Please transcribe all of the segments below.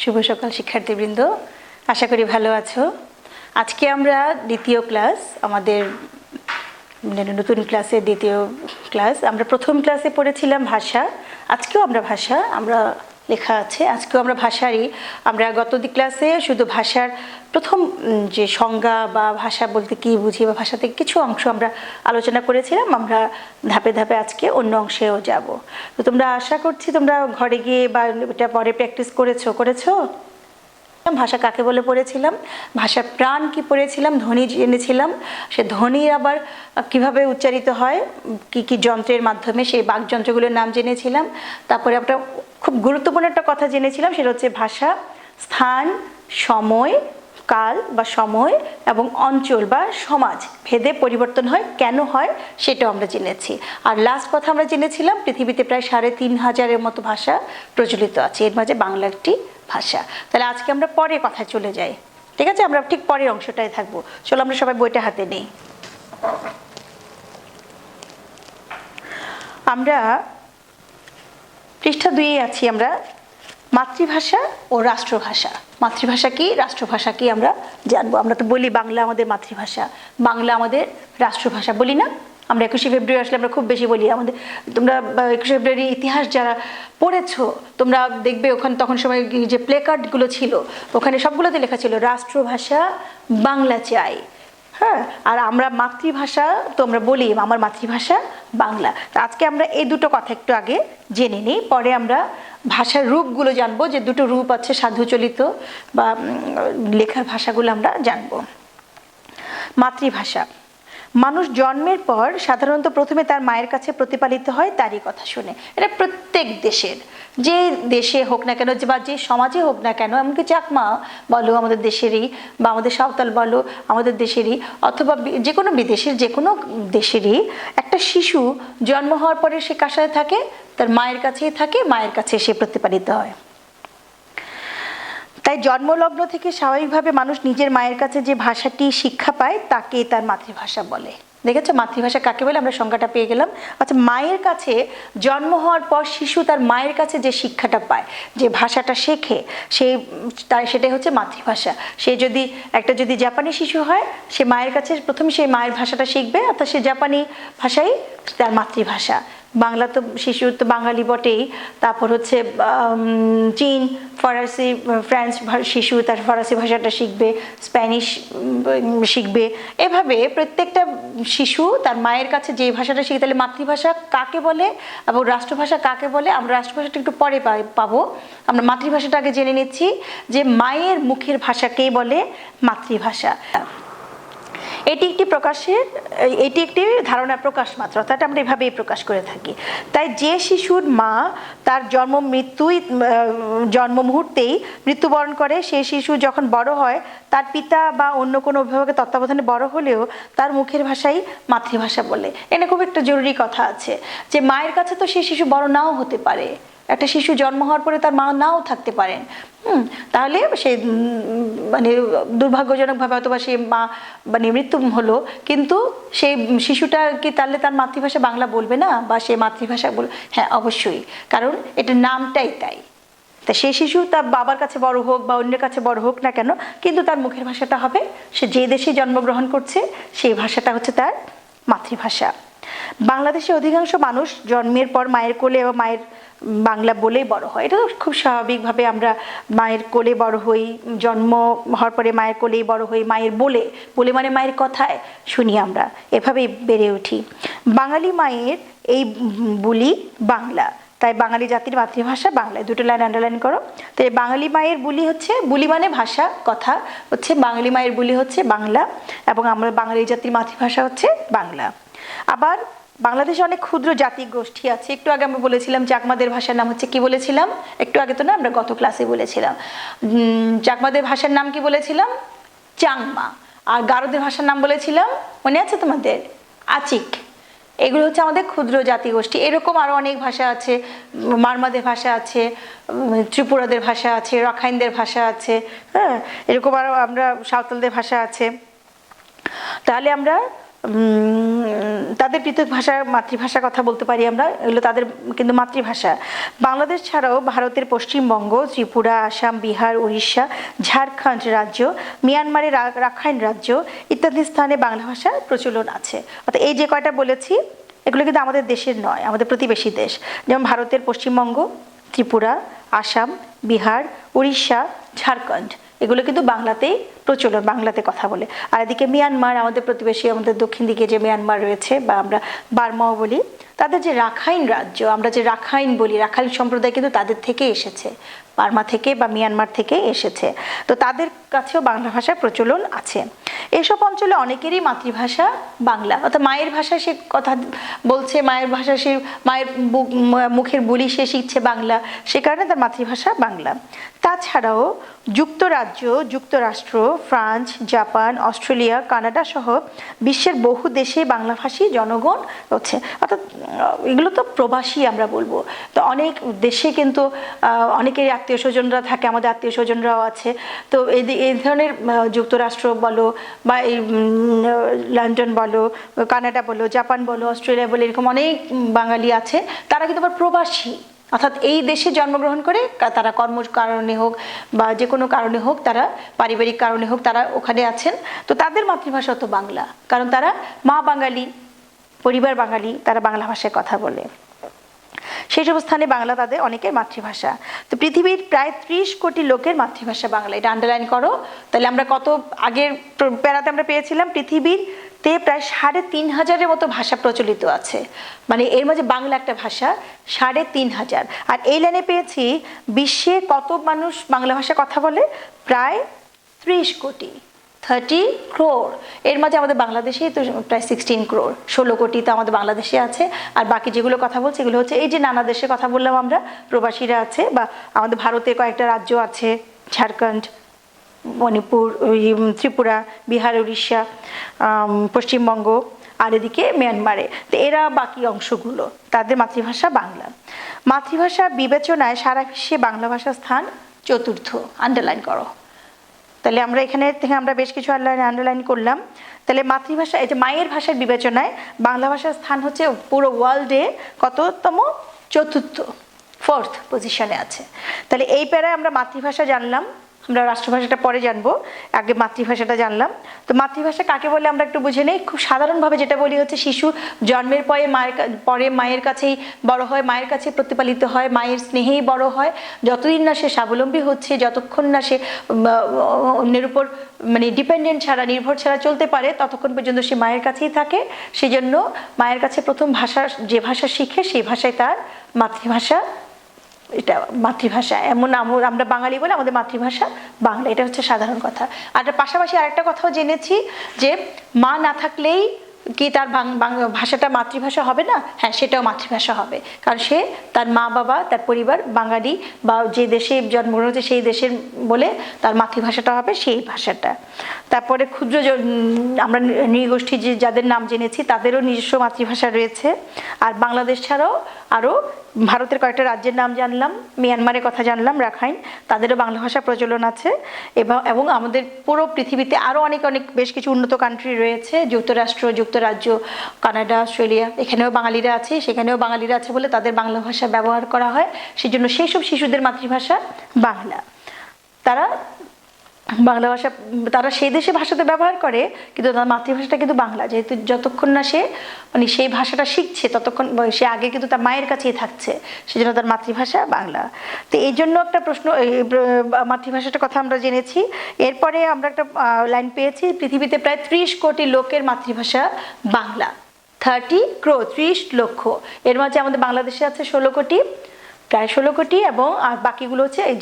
শুভ সকাল শিক্ষার্থীবৃন্দ, আশা করি ভালো আছো। আজকে আমরা দ্বিতীয় ক্লাস, আমাদের নতুন ক্লাসের দ্বিতীয় ক্লাস। আমরা প্রথম ক্লাসে পড়েছিলাম ভাষা, আজকেও আমরা ভাষা, আমরা লেখা আছে আজকেও আমরা ভাষারই। আমরা গত ক্লাসে শুধু ভাষার প্রথম যে সংজ্ঞা বা ভাষা বলতে কী বুঝি বা ভাষা থেকে কিছু অংশ আমরা আলোচনা করেছিলাম। আমরা ধাপে ধাপে আজকে অন্য অংশেও যাব। তো তোমরা আশা করছি তোমরা ঘরে গিয়ে বা এটা পরে প্র্যাকটিস করেছো। ভাষা কাকে বলে পড়েছিলাম, ভাষার প্রাণ কি পড়েছিলাম, ধ্বনি জেনেছিলাম, সে ধ্বনি আবার কিভাবে উচ্চারিত হয়, কি কি যন্ত্রের মাধ্যমে, সেই বাকযন্ত্রগুলোর নাম জেনেছিলাম। তারপরে একটা খুব গুরুত্বপূর্ণ একটা কথা জেনেছিলাম, সেটা হচ্ছে ভাষা স্থান, সময়, কাল বা সময় এবং অঞ্চল বা সমাজ ভেদে পরিবর্তন হয়, কেন হয় সেটাও আমরা জেনেছি। আর লাস্ট কথা আমরা জেনেছিলাম পৃথিবীতে প্রায় 3500-এর মতো ভাষা প্রচলিত আছে, এর মাঝে বাংলা একটি ভাষা। তাহলে আজকে আমরা পরে কথায় চলে যাই, ঠিক আছে? আমরা ঠিক পরের অংশটাই থাকবো। চলো আমরা সবাই বইটা হাতে নিই। আমরা পৃষ্ঠা 2 আছি। আমরা মাতৃভাষা ও রাষ্ট্রভাষা, মাতৃভাষা কি রাষ্ট্রভাষা কি আমরা জানবো। আমরা তো বলি বাংলা আমাদের মাতৃভাষা, বাংলা আমাদের রাষ্ট্রভাষা, বলি না? আমরা 21শে ফেব্রুয়ারি আসলে আমরা খুব বেশি বলি। আমাদের তোমরা 21শে ফেব্রুয়ারি ইতিহাস যারা পড়েছো তোমরা দেখবে ওখানে তখন সময় যে প্লে কার্ডগুলো ছিল ওখানে সবগুলোতে লেখা ছিল রাষ্ট্রভাষা বাংলা চাই। হ্যাঁ, আর আমরা মাতৃভাষা তো আমরা বলি আমার মাতৃভাষা বাংলা। তো আজকে আমরা এই দুটো কথা একটু আগে জেনে নিই, পরে আমরা ভাষার রূপগুলো জানবো, যে দুটো রূপ আছে, সাধুচলিত বা লেখার ভাষাগুলো আমরা জানবো। মাতৃভাষা, মানুষ জন্মের পর সাধারণত প্রথমে তার মায়ের কাছে প্রতিপালিত হয় তারই কথা শুনে। এটা প্রত্যেক দেশের, যে দেশে হোক না কেন বা যে সমাজে হোক না কেন, এমনকি চাকমা বলো আমাদের দেশেরই, বা আমাদের সাঁওতাল বলো আমাদের দেশেরই, অথবা যে কোনো বিদেশের যে কোনো দেশেরই, একটা শিশু জন্ম হওয়ার পরে সে কার সাথে থাকে? তার মায়ের কাছেই থাকে, মায়ের কাছে সে প্রতিপালিত হয়। তাই জন্মলগ্ন থেকে স্বাভাবিকভাবে মানুষ নিজের মায়ের কাছে যে ভাষাটি শিক্ষা পায় তাকে তার মাতৃভাষা বলে। দেখেছো মাতৃভাষা কাকে বলে? আমরা সংজ্ঞাটা পেয়ে গেলাম। আচ্ছা, মায়ের কাছে জন্ম হওয়ার পর শিশু তার মায়ের কাছে যে শিক্ষাটা পায়, যে ভাষাটা শেখে, সেটাই হচ্ছে মাতৃভাষা। সে যদি জাপানি শিশু হয়, সে মায়ের কাছে প্রথমে সেই মায়ের ভাষাটা শিখবে, অর্থাৎ সে জাপানি ভাষাই তার মাতৃভাষা। বাংলা তো শিশু তো বাঙালি বটেই, তারপর হচ্ছে চীন, ফরাসি, ফ্রান্স শিশু তার ফরাসি ভাষাটা শিখবে, স্প্যানিশ শিখবে। এভাবে প্রত্যেকটা শিশু তার মায়ের কাছে যে ভাষাটা শিখে। তাহলে মাতৃভাষা কাকে বলে এবং রাষ্ট্রভাষা কাকে বলে? আমরা রাষ্ট্রভাষাটা একটু পরে পাবো। আমরা মাতৃভাষাটা আগে জেনে নিচ্ছি, যে মায়ের মুখের ভাষাকেই বলে মাতৃভাষা। এটি একটি ধারণার প্রকাশ মাত্র, অর্থাৎ আমরা এভাবেই প্রকাশ করে থাকি। তাই যে শিশুর মা তার জন্ম মুহূর্তেই মৃত্যুবরণ করে, সেই শিশু যখন বড় হয় তার পিতা বা অন্য কোনো অভিভাবকের তত্ত্বাবধানে বড় হলেও তার মুখের ভাষাই মাতৃভাষা বলে। এখানে খুব একটা জরুরি কথা আছে, যে মায়ের কাছে তো সেই শিশু বড় নাও হতে পারে, একটা শিশু জন্ম হওয়ার পরে তার মা নাও থাকতে পারেন। তাহলে সে দুর্ভাগ্যজনকভাবে অথবা সে মা মৃত্যু হলো, কিন্তু সেই শিশুটা কি তাহলে তার মাতৃভাষা বাংলা বলবে না, বা সে মাতৃভাষা বলবে? হ্যাঁ, অবশ্যই, কারণ এটা নামটাই তাই। তা সে শিশু তার বাবার কাছে বড় হোক বা অন্যের কাছে বড় হোক না কেন, কিন্তু তার মুখের ভাষাটা হবে, সে যে দেশে জন্মগ্রহণ করছে সেই ভাষাটা হচ্ছে তার মাতৃভাষা। বাংলাদেশে অধিকাংশ মানুষ জন্মের পর মায়ের কোলে এবং মায়ের বাংলা বলেই বড় হয়। এটা খুব স্বাভাবিকভাবে আমরা মায়ের কোলে বড় হই, জন্ম হওয়ার পরে মায়ের কোলেই বড় হই, মায়ের বলে মানে মায়ের কথায় শুনি, আমরা এভাবেই বেড়ে উঠি। বাঙালি মায়ের এই বুলি বাংলা, তাই বাঙালি জাতির মাতৃভাষা বাংলা। দুটো লাইন আন্ডারলাইন করো। তো এই বাঙালি মায়ের বুলি মানে ভাষা, কথা হচ্ছে বাঙালি মায়ের বুলি হচ্ছে বাংলা, এবং আমরা বাঙালি জাতির মাতৃভাষা হচ্ছে বাংলা। আবার বাংলাদেশে অনেক ক্ষুদ্র জাতি গোষ্ঠী আছে। একটু আগে আমরা বলেছিলাম চাকমাদের ভাষার নাম হচ্ছে কি বলেছিলাম? একটু আগে তো না, আমরা গত ক্লাসে বলেছিলাম চাকমাদের ভাষার নাম কি বলেছিলাম? চাংমা। আর গারোদের ভাষার নাম বলেছিলাম, মনে আছে তোমাদের? আচিক। এগুলো হচ্ছে আমাদের ক্ষুদ্র জাতিগোষ্ঠী। এরকম আরও অনেক ভাষা আছে, মারমাদের ভাষা আছে, ত্রিপুরাদের ভাষা আছে, রাখাইনদের ভাষা আছে, হ্যাঁ, এরকম আরও আমরা সাঁওতালদের ভাষা আছে। তাহলে আমরা তাদের পৃথক ভাষা মাতৃভাষার কথা বলতে পারি আমরা, এগুলো তাদের কিন্তু মাতৃভাষা। বাংলাদেশ ছাড়াও ভারতের পশ্চিমবঙ্গ, ত্রিপুরা, আসাম, বিহার, উড়িষ্যা, ঝাড়খণ্ড রাজ্য, মিয়ানমারের রাখাইন রাজ্য ইত্যাদি স্থানে বাংলা ভাষার প্রচলন আছে। অর্থাৎ এই যে কয়টা বলেছি এগুলো কিন্তু আমাদের দেশের নয়, আমাদের প্রতিবেশী দেশ, যেমন ভারতের পশ্চিমবঙ্গ, ত্রিপুরা, আসাম, বিহার, উড়িষ্যা, ঝাড়খণ্ড, এগুলো কিন্তু বাংলাতেই প্রচলন, বাংলাতে কথা বলে। আর এদিকে মিয়ানমার, আমাদের প্রতিবেশী, আমাদের দক্ষিণ দিকে যে মিয়ানমার রয়েছে বা আমরা বার্মাও বলি, তাদের যে রাখাইন রাজ্য, আমরা যে রাখাইন বলি, রাখাইন সম্প্রদায় কিন্তু তাদের থেকে এসেছে, বার্মা থেকে বা মিয়ানমার থেকে এসেছে। তো তাদের কাছেও বাংলা ভাষার প্রচলন আছে। এসব অঞ্চলে অনেকেরই মাতৃভাষা বাংলা, অর্থাৎ মায়ের ভাষা সে কথা বলছে, মায়ের ভাষা সে মায়ের মুখের বুলি সে শিখছে বাংলা, সে কারণে তার মাতৃভাষা বাংলা। তাছাড়াও যুক্তরাজ্য, যুক্তরাষ্ট্র, ফ্রান্স, জাপান, অস্ট্রেলিয়া, কানাডা সহ বিশ্বের বহু দেশে বাংলাভাষী জনগণ হচ্ছে, অর্থাৎ এগুলো তো প্রবাসী আমরা বলবো। তো অনেক দেশে কিন্তু অনেকেরই আত্মীয় স্বজনরা থাকে, আমাদের আত্মীয় স্বজনরাও আছে। তো এই ধরনের যুক্তরাষ্ট্র বলো বা এই লন্ডন বলো, কানাডা বলো, জাপান বলো, অস্ট্রেলিয়া বলো, এরকম অনেক বাঙালি আছে, তারা কিন্তু আবার প্রবাসী, অর্থাৎ এই দেশে জন্মগ্রহণ করে তারা কর্ম কারণে হোক বা যে কোনো কারণে হোক, তারা পারিবারিক কারণে হোক, তারা ওখানে আছেন। তো তাদের মাতৃভাষা তো বাংলা, কারণ তারা মা বাঙালি, পরিবার বাঙালি, তারা বাংলা ভাষায় কথা বলে। সেই সব স্থানে বাংলা তাদের অনেকের মাতৃভাষা। তো পৃথিবীর প্রায় 30 কোটি লোকের মাতৃভাষা বাংলা, এটা আন্ডারলাইন করো। তাহলে আমরা কত আগের প্যারাতে আমরা পেয়েছিলাম পৃথিবীতে প্রায় 3,500-এর মতো ভাষা প্রচলিত আছে, মানে এর মাঝে বাংলা একটা ভাষা 3,500। আর এই লাইনে পেয়েছি বিশ্বে কত মানুষ বাংলা ভাষা কথা বলে, প্রায় 30 কোটি, 30 crore। এর মাঝে আমাদের বাংলাদেশেই তো প্রায় 16 crore, 16 কোটি তো আমাদের বাংলাদেশে আছে। আর বাকি যেগুলো কথা বলছে এগুলো হচ্ছে এই যে নানা দেশে কথা বললাম আমরা, প্রবাসীরা আছে, বা আমাদের ভারতে কয়েকটা রাজ্য আছে, ঝাড়খণ্ড, মণিপুর, ত্রিপুরা, বিহার, উড়িষ্যা, পশ্চিমবঙ্গ, আর এদিকে মিয়ানমারে। তো এরা বাকি অংশগুলো, তাদের মাতৃভাষা বাংলা। মাতৃভাষা বিবেচনায় সারা বিশ্বে বাংলা ভাষার স্থান 4র্থ, আন্ডারলাইন করো। তাহলে আমরা এখানে থেকে আমরা বেশ কিছু আন্ডারলাইন করলাম। তাহলে মাতৃভাষা, এই যে মায়ের ভাষার বিবেচনায় বাংলা ভাষার স্থান হচ্ছে পুরো ওয়ার্ল্ডে কততম, 4th পজিশনে আছে। তাহলে এই প্যারায় আমরা মাতৃভাষা জানলাম, আমরা রাষ্ট্রভাষাটা পরে জানবো, আগে মাতৃভাষাটা জানলাম। তো মাতৃভাষা কাকে বলে আমরা একটু বুঝে নেই। খুব সাধারণভাবে যেটা বলি হচ্ছে, শিশু জন্মের পরে মায়ের কাছেই বড় হয়, মায়ের কাছে প্রতিপালিত হয়, মায়ের স্নেহেই বড় হয়। যতদিন না সে স্বাবলম্বী হচ্ছে, যতক্ষণ না সে অন্যের উপর মানে ডিপেন্ডেন্ট ছাড়া, নির্ভর ছাড়া চলতে পারে, ততক্ষণ পর্যন্ত সে মায়ের কাছেই থাকে। সেজন্য মায়ের কাছে প্রথম ভাষা, যে ভাষা শিখে সেই ভাষায় তার মাতৃভাষা, এটা মাতৃভাষা। এমন আমরা বাঙালি বলে আমাদের মাতৃভাষা বাংলা, এটা হচ্ছে সাধারণ কথা। আর পাশাপাশি আরেকটা কথাও জেনেছি যে মা না থাকলেই কি তার ভাষাটা মাতৃভাষা হবে না? হ্যাঁ, সেটাও মাতৃভাষা হবে, কারণ সে তার মা বাবা, তার পরিবার বাঙালি বা যে দেশে জন্মগ্রহণ হচ্ছে সেই দেশের বলে তার মাতৃভাষাটা হবে সেই ভাষাটা। তারপরে ক্ষুদ্র আমরা নৃগোষ্ঠী যে যাদের নাম জেনেছি তাদেরও নিজস্ব মাতৃভাষা রয়েছে। আর বাংলাদেশ ছাড়াও আরও ভারতের কয়েকটা রাজ্যের নাম জানলাম, মিয়ানমারের কথা জানলাম, রাখাইন, তাদেরও বাংলা ভাষা প্রচলন আছে। এবং আমাদের পুরো পৃথিবীতে আরও অনেক বেশ কিছু উন্নত কান্ট্রি রয়েছে, যুক্তরাষ্ট্র, যুক্তরাজ্য, কানাডা, অস্ট্রেলিয়া, এখানেও বাঙালিরা আছে, সেখানেও বাঙালিরা আছে বলে তাদের বাংলা ভাষা ব্যবহার করা হয়। সেজন্য সেই সব শিশুদের মাতৃভাষা বাংলা। তারা বাংলা ভাষা তারা সেই দেশে ভাষাতে ব্যবহার করে, কিন্তু তার মাতৃভাষাটা কিন্তু বাংলা, যেহেতু যতক্ষণ না সে মানে সেই ভাষাটা শিখছে ততক্ষণ সে আগে কিন্তু তার মায়ের কাছেই থাকছে, সেজন্য তার মাতৃভাষা বাংলা। তো এই জন্য একটা প্রশ্ন, মাতৃভাষাটার কথা আমরা জেনেছি। এরপরে আমরা একটা লাইন পেয়েছি, পৃথিবীতে প্রায় 30 কোটি লোকের মাতৃভাষা বাংলা, 30 crore, 30 লক্ষ। এর মাঝে আমাদের বাংলাদেশে আছে 16 কোটি, প্রায় 16 কোটি, এবং আর বাকিগুলো হচ্ছে এই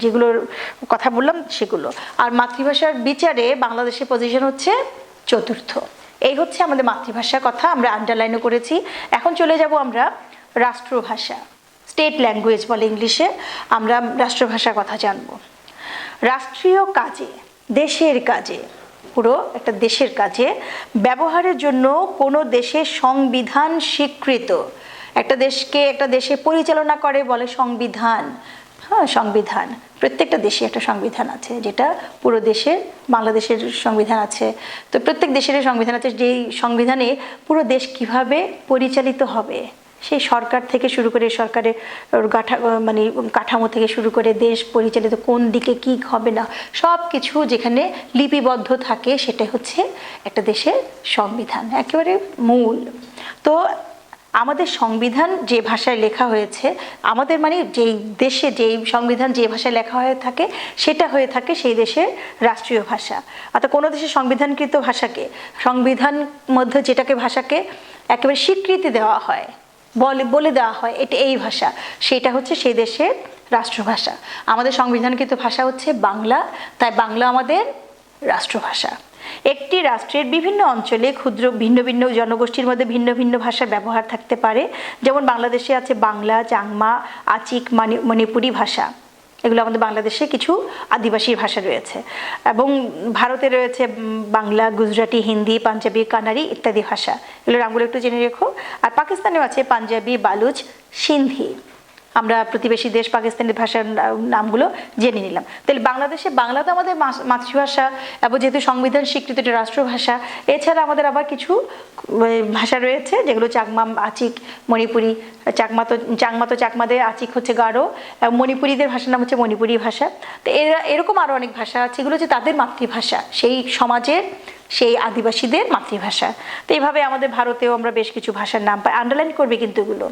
যেগুলোর কথা বললাম সেগুলো। আর মাতৃভাষার বিচারে বাংলাদেশের পজিশন হচ্ছে 4র্থ। এই হচ্ছে আমাদের মাতৃভাষার কথা, আমরা আন্ডারলাইনও করেছি। এখন চলে যাব আমরা রাষ্ট্রভাষা, স্টেট ল্যাঙ্গুয়েজ বলে ইংলিশে, আমরা রাষ্ট্রভাষার কথা জানব। রাষ্ট্রীয় কাজে, দেশের কাজে, পুরো একটা দেশের কাজে ব্যবহারের জন্য কোনো দেশের সংবিধান স্বীকৃত, একটা দেশে পরিচালনা করে বলে সংবিধান, হ্যাঁ, সংবিধান, প্রত্যেকটা দেশে একটা সংবিধান আছে, যেটা পুরো দেশের, বাংলাদেশের সংবিধান আছে, তো প্রত্যেক দেশের সংবিধান আছে, যেই সংবিধানে পুরো দেশ কিভাবে পরিচালিত হবে, সেই সরকার থেকে শুরু করে, সরকারের মানে কাঠামো থেকে শুরু করে দেশ পরিচালিত কোন দিকে কি হবে না সব কিছু যেখানে লিপিবদ্ধ থাকে, সেটা হচ্ছে একটা দেশের সংবিধান, একেবারে মূল। তো আমাদের সংবিধান যে ভাষায় লেখা হয়েছে, আমাদের মানে যেই দেশে যেই সংবিধান যে ভাষায় লেখা হয়ে থাকে, সেটা হয়ে থাকে সেই দেশের রাষ্ট্রীয় ভাষা। অর্থাৎ কোনো দেশের সংবিধানকৃত ভাষাকে, সংবিধান মধ্যে যেটাকে ভাষাকে একেবারে স্বীকৃতি দেওয়া হয়, বলে দেওয়া হয় এটা এই ভাষা, সেটা হচ্ছে সেই দেশের রাষ্ট্রভাষা। আমাদের সংবিধানকৃত ভাষা হচ্ছে বাংলা, তাই বাংলা আমাদের রাষ্ট্রভাষা। একটি রাষ্ট্রের বিভিন্ন অঞ্চলে ক্ষুদ্র ভিন্ন ভিন্ন জনগোষ্ঠীর মধ্যে ভিন্ন ভিন্ন ভাষার ব্যবহার থাকতে পারে, যেমন বাংলাদেশে আছে বাংলা, চাংমা, আচিক, মণিপুরি ভাষা, এগুলো আমাদের বাংলাদেশে কিছু আদিবাসী ভাষা রয়েছে, এবং ভারতে রয়েছে বাংলা, গুজরাটি, হিন্দি, পাঞ্জাবি, কানাড়ি ইত্যাদি ভাষা, এগুলোর নামগুলো একটু জেনে রেখো। আর পাকিস্তানেও আছে পাঞ্জাবি, বালুচ, সিন্ধি। আমরা প্রতিবেশী দেশ পাকিস্তানের ভাষার নামগুলো জেনে নিলাম। তাহলে বাংলাদেশে বাংলা তো আমাদের মাতৃভাষা, এবং যেহেতু সংবিধান স্বীকৃত একটা রাষ্ট্রভাষা, এছাড়া আমাদের আবার কিছু ভাষা রয়েছে যেগুলো চাকমা, আচিক, মণিপুরি। চাকমা তো চাকমাদের, আচিক হচ্ছে গারো, এবং মণিপুরীদের ভাষার নাম হচ্ছে মণিপুরি ভাষা। তো এরকম আরও অনেক ভাষা আছে, এগুলো হচ্ছে তাদের মাতৃভাষা, সেই সমাজের, সেই আদিবাসীদের মাতৃভাষা। তো এইভাবে আমাদের ভারতেও আমরা বেশ কিছু ভাষার নাম পাই, আন্ডারলাইন করবে কিন্তু এগুলো,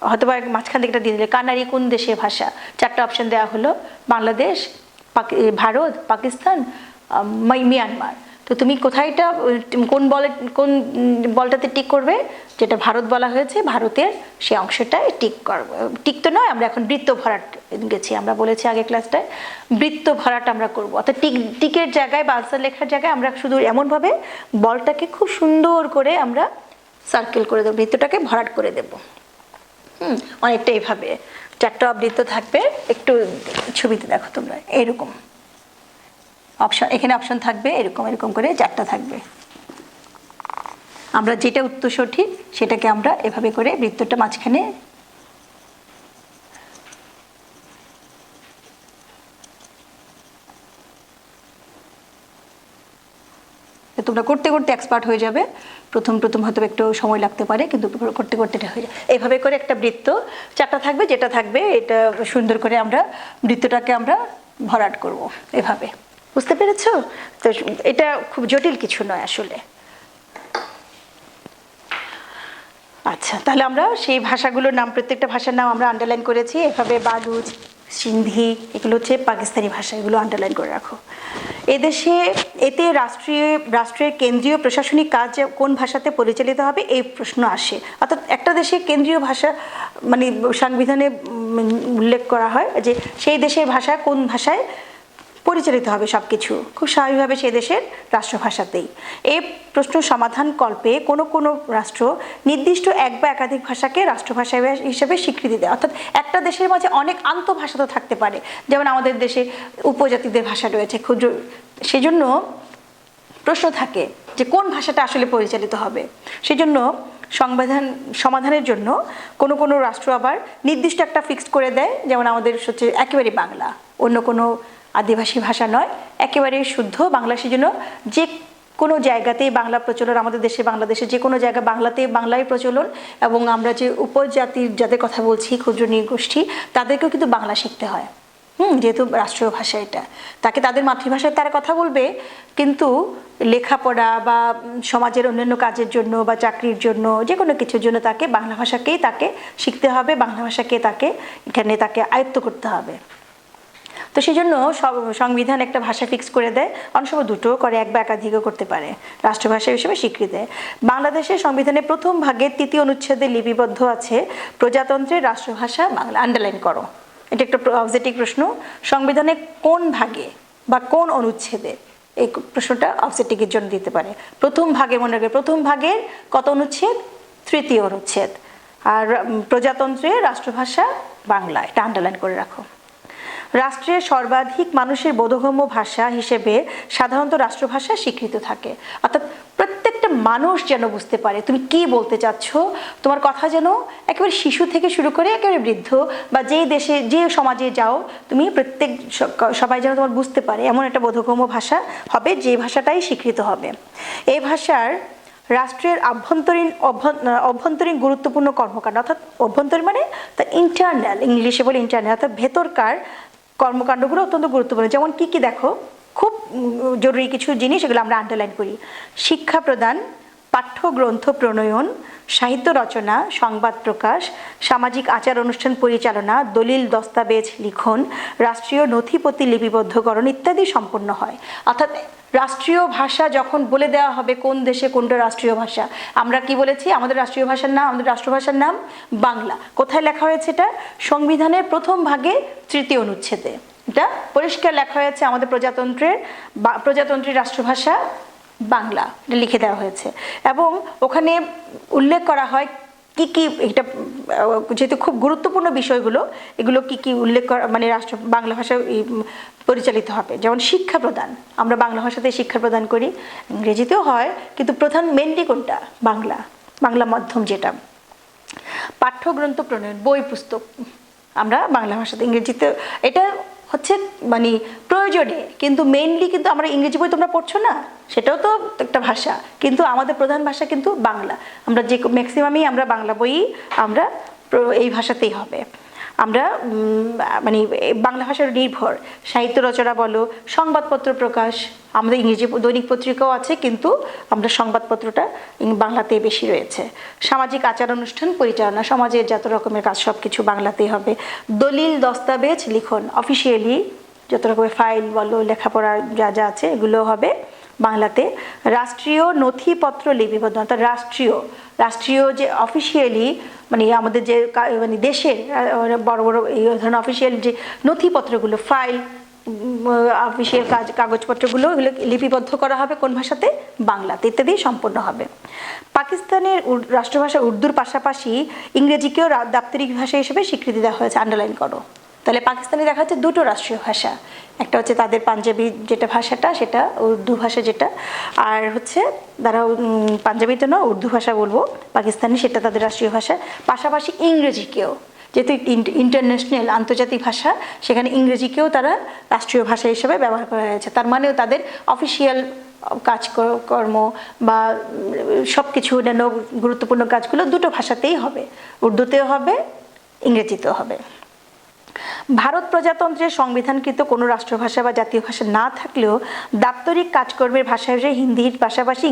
হয়তো বা মাঝখান থেকে একটা দিয়ে দিলে। কানাড়ি কোন দেশের ভাষা, 4টা অপশন দেওয়া হলো, বাংলাদেশ, ভারত, পাকিস্তান, মিয়ানমার। তো তুমি কোথায়টা কোন বলটাতে টিক করবে, যেটা ভারত বলা হয়েছে ভারতের সেই অংশটায় টিক করবে। টিক তো নয়, আমরা এখন বৃত্ত ভরাট গেছি, আমরা বলেছি আগে ক্লাসটায় বৃত্ত ভরাট আমরা করবো, অর্থাৎ টিকের জায়গায় বা আনসার লেখার জায়গায় আমরা শুধু এমনভাবে বলটাকে খুব সুন্দর করে আমরা সার্কেল করে দেবো, বৃত্তটাকে ভরাট করে দেবো। অনেকটা এইভাবে 4টা বৃত্ত থাকবে, একটু ছবিতে দেখো তোমরা, এরকম অপশন, এখানে অপশন থাকবে এরকম এরকম করে 4টা থাকবে। আমরা যেটা উত্তর সঠিক সেটাকে আমরা এভাবে করে বৃত্তটা মাঝখানে তোমরা করতে করতে এক্সপার্ট হয়ে যাবে। প্রথম হয়তো একটু সময় লাগতে পারে, কিন্তু করতে করতে এটা হয়ে যায়। এইভাবে করে একটা বৃত্ত 4টা থাকবে, যেটা থাকবে এটা সুন্দর করে আমরা বৃত্তটাকে আমরা ভরাট করব এভাবে। বুঝতে পেরেছ? তো এটা খুব জটিল কিছু নয় আসলে। আচ্ছা, তাহলে আমরা সেই ভাষাগুলোর নাম, প্রত্যেকটা ভাষার নাম আমরা আন্ডারলাইন করেছি এভাবে, বালুচ, সিন্ধি, এগুলো হচ্ছে পাকিস্তানি ভাষা, এগুলো আন্ডারলাইন করে রাখো। এতে রাষ্ট্রের কেন্দ্রীয় প্রশাসনিক কাজ কোন ভাষাতে পরিচালিত হবে এই প্রশ্ন আসে। অর্থাৎ একটা দেশের কেন্দ্রীয় ভাষা মানে সংবিধানে উল্লেখ করা হয় যে সেই দেশের ভাষা কোন ভাষায় পরিচালিত হবে, সব কিছু খুব স্বাভাবিকভাবে সেই দেশের রাষ্ট্রভাষাতেই। এই প্রশ্ন সমাধান কল্পে কোনো কোনো রাষ্ট্র নির্দিষ্ট এক বা একাধিক ভাষাকে রাষ্ট্রভাষা হিসেবে স্বীকৃতি দেয়। অর্থাৎ একটা দেশের মাঝে অনেক আন্তঃভাষা তো থাকতে পারে, যেমন আমাদের দেশে উপজাতিদের ভাষা রয়েছে ক্ষুদ্র, সেজন্য প্রশ্ন থাকে যে কোন ভাষাটা আসলে পরিচালিত হবে। সেজন্য সংবিধান সমাধানের জন্য কোনো কোনো রাষ্ট্র আবার নির্দিষ্ট একটা ফিক্সড করে দেয়, যেমন আমাদের হচ্ছে একেবারে বাংলা, অন্য কোনো আদিবাসী ভাষা নয়, একেবারে শুদ্ধ বাংলা। সেজন্য যে কোনো জায়গাতেই বাংলা প্রচলন, আমাদের দেশে বাংলাদেশে যে কোনো জায়গা বাংলায় প্রচলন, এবং আমরা যে উপজাতির যাদের কথা বলছি, ক্ষুদ্র নৃগোষ্ঠী, তাদেরকেও কিন্তু বাংলা শিখতে হয়। যেহেতু রাষ্ট্রীয় ভাষা এটা, তাকে তাদের মাতৃভাষায় তারা কথা বলবে, কিন্তু লেখাপড়া বা সমাজের অন্যান্য কাজের জন্য বা চাকরির জন্য যে কোনো কিছুর জন্য তাকে বাংলা ভাষাকেই তাকে শিখতে হবে, বাংলা ভাষাকে তাকে আয়ত্ত করতে হবে। তো সেই জন্য সংবিধান একটা ভাষা ফিক্স করে দেয়, অনেক সময় দুটোও করে, এক বা একাধিকও করতে পারে, রাষ্ট্রভাষা হিসেবে স্বীকৃতি দেয়। বাংলাদেশের সংবিধানের প্রথম ভাগে 3য় অনুচ্ছেদে লিপিবদ্ধ আছে প্রজাতন্ত্রের রাষ্ট্রভাষা বাংলা। আন্ডারলাইন করো, এটা একটা অবজেক্টিভ প্রশ্ন। সংবিধানের কোন ভাগে বা কোন অনুচ্ছেদে, এই প্রশ্নটা অবজেক্টিভের জন্য দিতে পারে। প্রথম ভাগে মনে রাখবে, প্রথম ভাগের কত অনুচ্ছেদ? 3য় অনুচ্ছেদ। আর প্রজাতন্ত্রের রাষ্ট্রভাষা বাংলা, এটা আন্ডারলাইন করে রাখো। রাষ্ট্রের সর্বাধিক মানুষের বোধগম্য ভাষা হিসেবে সাধারণত রাষ্ট্রভাষা স্বীকৃত থাকে। অর্থাৎ প্রত্যেকটা মানুষ যেন বুঝতে পারে তুমি কি বলতে চাচ্ছ, তোমার কথা যেন একেবারে শিশু থেকে শুরু করে একেবারে বৃদ্ধ বা যেই দেশে যে সমাজে যাও তুমি প্রত্যেক সবাই যেন তোমার বুঝতে পারে এমন একটা বোধগম্য ভাষা হবে, যে ভাষাটাই স্বীকৃত হবে। এই ভাষার রাষ্ট্রের অভ্যন্তরীণ গুরুত্বপূর্ণ কর্মকাণ্ড, অর্থাৎ অভ্যন্তরীণ মানে তা ইন্টারনাল, ইংলিশে বলে ইন্টারনাল, অর্থাৎ ভেতরকার কর্মকাণ্ডগুলো অত্যন্ত গুরুত্বপূর্ণ। যেমন কি কি দেখো, খুব জরুরি কিছু জিনিস, এগুলো আমরা আন্ডারলাইন করি। শিক্ষা প্রদান, পাঠ্যগ্রন্থ প্রণয়ন, সাহিত্য রচনা, সংবাদ প্রকাশ, সামাজিক আচার অনুষ্ঠান পরিচালনা, দলিল দস্তাবেজ লিখন, রাষ্ট্রীয় নথিপত্তি লিপিবদ্ধকরণ ইত্যাদি সম্পন্ন হয়। অর্থাৎ রাষ্ট্রীয় ভাষা যখন বলে দেওয়া হবে কোন দেশে কোনটা রাষ্ট্রীয় ভাষা, আমরা কি বলেছি আমাদের রাষ্ট্রীয় ভাষার নাম, আমাদের রাষ্ট্রভাষার নাম বাংলা। কোথায় লেখা হয়েছে এটা? সংবিধানের প্রথম ভাগে ৩য় অনুচ্ছেদে এটা পরিষ্কার লেখা হয়েছে, আমাদের প্রজাতন্ত্রের রাষ্ট্রভাষা বাংলা, এটা লিখে দেওয়া হয়েছে। এবং ওখানে উল্লেখ করা হয় কি কি, এটা যেহেতু খুব গুরুত্বপূর্ণ বিষয়গুলো, এগুলো কি কি উল্লেখ করা, মানে বাংলা ভাষা পরিচালিত হবে। যেমন শিক্ষা প্রদান, আমরা বাংলা ভাষাতে শিক্ষা প্রদান করি, ইংরেজিতেও হয়, কিন্তু প্রধান মেনলি কোনটা? বাংলা মাধ্যম যেটা। পাঠ্যগ্রন্থ প্রণয়ন, বই পুস্তক আমরা বাংলা ভাষাতে, ইংরেজিতে এটা হচ্ছে মানে প্রয়োজনে, কিন্তু মেইনলি কিন্তু আমরা ইংরেজি বই তোমরা পড়ছো না, সেটাও তো একটা ভাষা, কিন্তু আমাদের প্রধান ভাষা কিন্তু বাংলা। আমরা যে ম্যাক্সিমামই আমরা বাংলা বই আমরা এই ভাষাতেই হবে। আমরা মানে বাংলা ভাষার নির্ভর সাহিত্য রচনা বলো, সংবাদপত্র প্রকাশ, আমাদের ইংরেজি দৈনিক পত্রিকাও আছে, কিন্তু আমরা সংবাদপত্রটা বাংলাতেই বেশি রয়েছে। সামাজিক আচার অনুষ্ঠান পরিচালনা, সমাজের যত রকমের কাজ সব কিছু বাংলাতেই হবে। দলিল দস্তাবেজ লিখন, অফিসিয়ালি যত রকমের ফাইল বলো, লেখাপড়া যা যা আছে এগুলো হবে বাংলাতে। রাষ্ট্রীয় নথিপত্র লিপিবদ্ধ, অর্থাৎ রাষ্ট্রীয় যে অফিসিয়ালি মানে আমাদের যে মানে দেশের বড় বড় এই ধরনের অফিসিয়াল যে নথিপত্রগুলো, ফাইল, অফিসিয়াল কাগজপত্রগুলো, এগুলো লিপিবদ্ধ করা হবে কোন ভাষাতে? বাংলাতে, ইত্যাদি সম্পন্ন হবে। পাকিস্তানের রাষ্ট্রভাষা উর্দুর পাশাপাশি ইংরেজিকেও দাপ্তরিক ভাষা হিসেবে স্বীকৃতি দেওয়া হয়েছে, আন্ডারলাইন করো। তাহলে পাকিস্তানে দেখা যাচ্ছে দুটো রাষ্ট্রীয় ভাষা, একটা হচ্ছে তাদের পাঞ্জাবি যেটা ভাষাটা, সেটা উর্দু ভাষা যেটা, আর হচ্ছে তারা পাঞ্জাবিতে না উর্দু ভাষা বলবো পাকিস্তানি, সেটা তাদের রাষ্ট্রীয় ভাষা। পাশাপাশি ইংরেজিকেও, যেহেতু ইন্টারন্যাশনাল আন্তর্জাতিক ভাষা, সেখানে ইংরেজিকেও তারা রাষ্ট্রীয় ভাষা হিসেবে ব্যবহার করা হয়েছে। তার মানেও তাদের অফিসিয়াল কাজকর্ম বা সব কিছু অন্যান্য গুরুত্বপূর্ণ কাজগুলো দুটো ভাষাতেই হবে, উর্দুতেও হবে, ইংরেজিতেও হবে। ভারত প্রজাতন্ত্রের সংবিধানকৃত কোনো রাষ্ট্রভাষা বা জাতীয় ভাষা না থাকলেও দাপ্তরিক কাজকর্মের ভাষা হিসেবে হিন্দির পাশাপাশি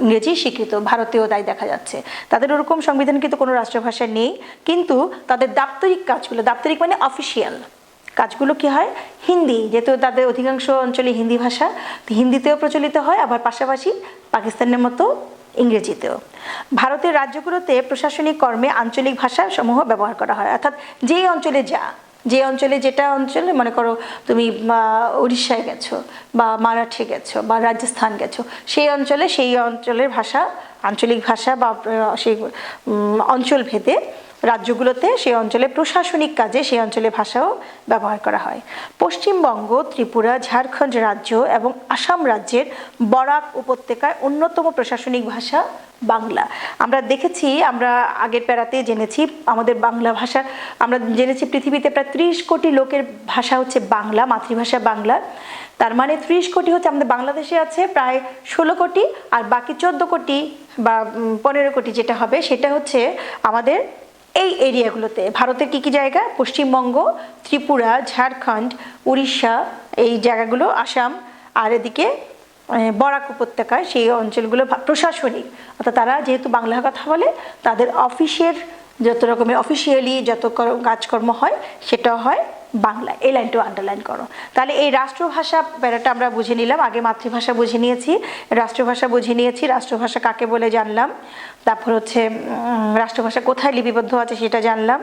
ইংরেজি স্বীকৃত। ভারতেও তাই দেখা যাচ্ছে, তাদের ওরকম সংবিধানকৃত কোনো রাষ্ট্রভাষা নেই, কিন্তু তাদের দাপ্তরিক কাজগুলো, দাপ্তরিক মানে অফিসিয়াল কাজগুলো কি হয়? হিন্দি, যেহেতু তাদের অধিকাংশ অঞ্চলে হিন্দি ভাষা, হিন্দিতেও প্রচলিত হয়, আবার পাশাপাশি পাকিস্তানের মতো ইংরেজিতেও। ভারতের রাজ্যগুলোতে প্রশাসনিক কর্মে আঞ্চলিক ভাষা সমূহ ব্যবহার করা হয়, অর্থাৎ যে অঞ্চলে যেটা অঞ্চলে, মনে করো তুমি উড়িষ্যায় গেছো বা মারাঠি গেছো বা রাজস্থান গেছো, সেই অঞ্চলের ভাষা, আঞ্চলিক ভাষা বা সেই অঞ্চল ভেদে রাজ্যগুলোতে সেই অঞ্চলে প্রশাসনিক কাজে সেই অঞ্চলের ভাষাও ব্যবহার করা হয়। পশ্চিমবঙ্গ, ত্রিপুরা, ঝাড়খণ্ড রাজ্য এবং আসাম রাজ্যের বরাক উপত্যকায় অন্যতম প্রশাসনিক ভাষা বাংলা। আমরা দেখেছি, আমরা আগের প্যারাতে জেনেছি আমাদের বাংলা ভাষা, আমরা জেনেছি পৃথিবীতে প্রায় 30 কোটি লোকের ভাষা হচ্ছে বাংলা, মাতৃভাষা বাংলা। তার মানে 30 কোটি হচ্ছে, আমাদের বাংলাদেশে আছে প্রায় 16 কোটি, আর বাকি 14 কোটি বা 15 কোটি যেটা হবে সেটা হচ্ছে আমাদের এই এরিয়াগুলোতে। ভারতের কি কি জায়গা? পশ্চিমবঙ্গ, ত্রিপুরা, ঝাড়খণ্ড, উড়িষ্যা, এই জায়গাগুলো, আসাম, আর এদিকে বরাক উপত্যকায় সেই অঞ্চলগুলো প্রশাসনিক, অর্থাৎ তারা যেহেতু বাংলা কথা বলে, তাদের অফিসের যত রকমের অফিসিয়ালি যত কাজকর্ম হয় সেটাও হয় বাংলা। এই লাইনটাও আন্ডারলাইন করো। তাহলে এই রাষ্ট্রভাষা প্যারাটা আমরা বুঝে নিলাম, আগে মাতৃভাষা বুঝে নিয়েছি, রাষ্ট্রভাষা বুঝে নিয়েছি, রাষ্ট্রভাষা কাকে বলে জানলাম, তারপর হচ্ছে রাষ্ট্রভাষা কোথায় লিপিবদ্ধ আছে সেটা জানলাম,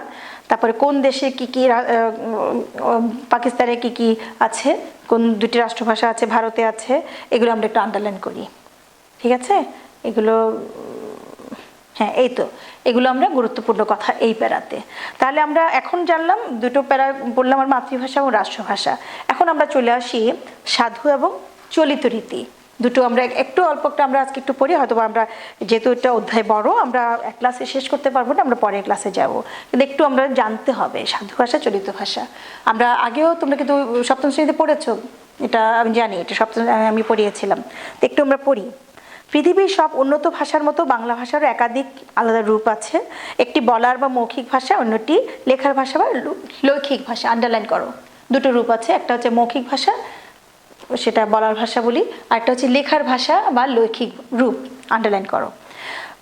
তারপরে কোন দেশে কি কি, পাকিস্তানে কি কি আছে, কোন দুটি রাষ্ট্রভাষা আছে, ভারতে আছে, এগুলো আমরা একটু আন্ডারলাইন করি, ঠিক আছে? এগুলো হ্যাঁ, এই তো এগুলো আমরা গুরুত্বপূর্ণ কথা এই প্যারাতে। তাহলে আমরা এখন জানলাম দুটো প্যারা বললাম, আমার মাতৃভাষা এবং রাষ্ট্রভাষা। এখন আমরা চলে আসি সাধু এবং চলিত রীতি দুটো আমরা একটু অল্প একটা আমরা আজকে একটু পড়ি, হয়তো আমরা যেহেতু এটা অধ্যায় বড় আমরা এক ক্লাসে শেষ করতে পারবো না, আমরা পরের ক্লাসে যাব, কিন্তু একটু আমরা জানতে হবে সাধু ভাষা চলিত ভাষা। আমরা আগেও তোমরা কিন্তু সপ্তম শ্রেণীতে পড়েছো, এটা আমি জানি, এটা সপ্তম আমি পড়িয়েছিলাম, তো একটু আমরা পড়ি। পৃথিবীর সব উন্নত ভাষার মতো বাংলা ভাষারও একাধিক আলাদা রূপ আছে। একটি বলার বা মৌখিক ভাষা, অন্যটি লেখার ভাষা বা লৈখিক ভাষা। আন্ডারলাইন করো, দুটো রূপ আছে, একটা হচ্ছে মৌখিক ভাষা, সেটা বলার ভাষা বলি, আর একটা হচ্ছে লেখার ভাষা বা লৈখিক রূপ। আন্ডারলাইন করো।